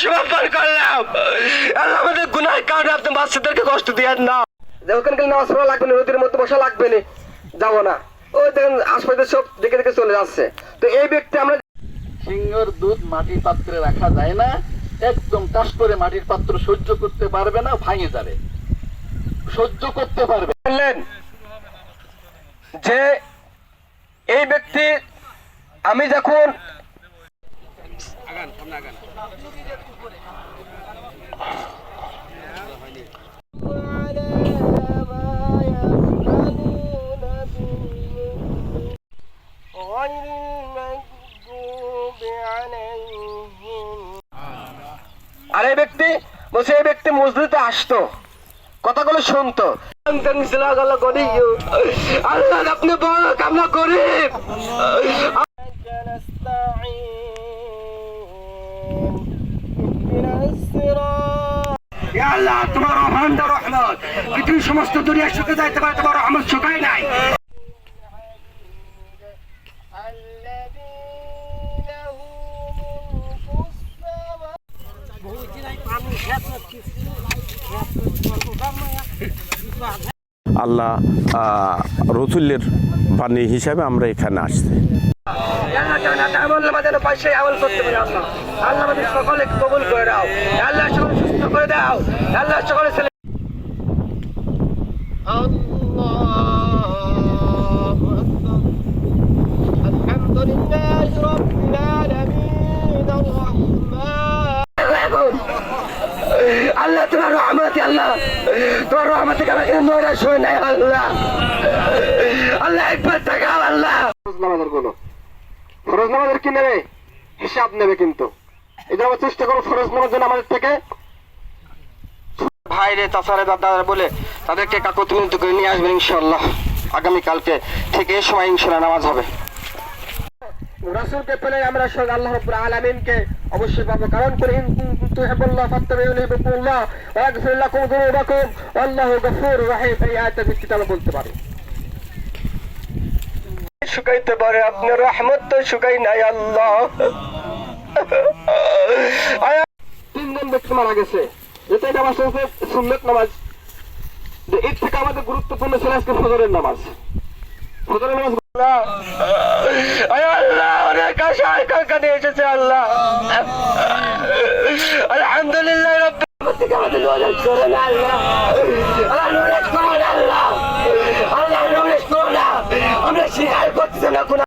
সমর্পণ করলাম। আল্লাহ আমাদের গুনাহের কারণে আপনি বাচ্চাদেরকে কষ্ট দিয়েন না। ওখানে গেলে নামাজ পড়া লাগবে না, নদীর মধ্যে বসা লাগবে না, যাবো না। ওই দেখেন আশপাশে সব দেখে দেখে চলে যাচ্ছে। তো এই ব্যক্তি আমরা সিংহের দুধ মাটির পাত্রে রাখা যায় না, একদম টাস করে মাটির পাত্র সহ্য করতে পারবে না, ভাঙে যাবে, সহ্য করতে পারবে। বললেন যে এই ব্যক্তি আমি যখন আর এই ব্যক্তি বলছে এই ব্যক্তি মসজিদে আসতো, কথাগুলো শুনতো। আল্লাহ আপনি বড় কামনা গরিব। আল্লাহ তোমার অভান্ড রহমত পৃথিবীর সমস্ত দুনিয়া শুকে যাইতে পারে, তোমার রহমত শুকায় নাই। আল্লাহ রসুলের বাণী হিসাবে আমরা এখানে আসছি। আল্লাহ আমাদের সকলে কবুল করে দাও, আল্লাহ সকলে সুস্থ করে দাও, আল্লাহ সকলে ছেলে আল্লাহ তোমার রহমতে, আল্লাহ তোমার রহমতে আমাকে নৈরাশ হয়ে নাই। আল্লাহ আল্লাহ একবার তাকাও। আল্লাহ নামাজের কোনো ফরজ নামাজের কি নেবে, হিসাব নেবে, কিন্তু এই জন্য আমরা চেষ্টা করবো ফরজ নামাজ জন্য আমাদের থেকে ভাইরে চাচারে দাদারা বলে তাদেরকে একত্রিত করে নিয়ে আসবেন ইনশাআল্লাহ। আগামীকালকে ঠিক এই সময় ইনশাআল্লাহ নামাজ হবে। রাসূলকে পেলে আমরা সব আল্লাহ রাব্বুল আলামিনকে অবশ্যই পাবো, কারণ করে তুহিবুল্লাহ ফাত্তাবিউনি বিকুল্লাহ ওয়া ইয়াগফির লাকুম যুনুবাকুম আল্লাহু গফুরুর রহিম। এই আয়াতের ভিত্তিতে আমরা বলতে পারি শুকাইতে পারে, আপনার রহমত তো শুকাই নাই। আল্লাহ তিনজন ব্যক্তি মারা গেছে, যেটা নামাজ হচ্ছে সুন্নত নামাজ। এর থেকে আমাদের গুরুত্বপূর্ণ ছিল আজকে ফজরের নামাজ। ফজরের নামাজ আল্লাহ অনেক আশায় কানে এসেছে। আল্লাহ আলহামদুলিল্লাহ রাব্বিল আমাদের নজর করেন। আল্লাহ আল্লাহ নজর করেন। আল্লাহ আল্লাহ নজর করেন। আমরা স্বীকার করতেছি না কোন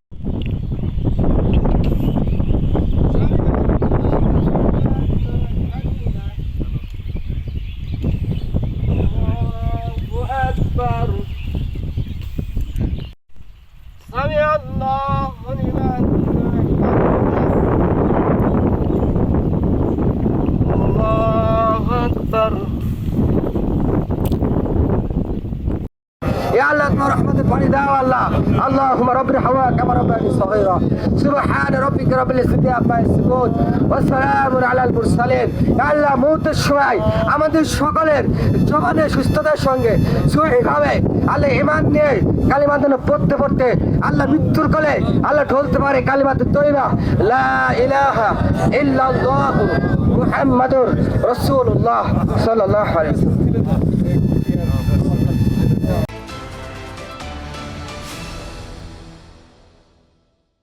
আল্লাহ তোমার রহমতের পানি দাও। আল্লাহ আল্লাহুম্মা রাব্বি হাওয়া কামা রাব্বানি সগীরা সুবহান রাব্বিকা রাব্বিল ইজ্জাতি আম্মা ইয়াসিফুন ওয়া সালামুন আলাল মুরসালিন। আল্লাহ মওতের সময় আমাদের সকলের জবানে সুস্থতার সঙ্গে সহিভাবে আল্লাহ ঈমান নিয়ে কালিমা পড়তে পড়তে আল্লাহ মৃত্যুর কোলে আল্লাহ ঢলতে পারে কালিমাতুত তয়্যিবা লা ইলাহা ইল্লাল্লাহু মুহাম্মাদুর রাসূলুল্লাহ সাল্লাল্লাহু আলাইহি ওয়াসাল্লাম।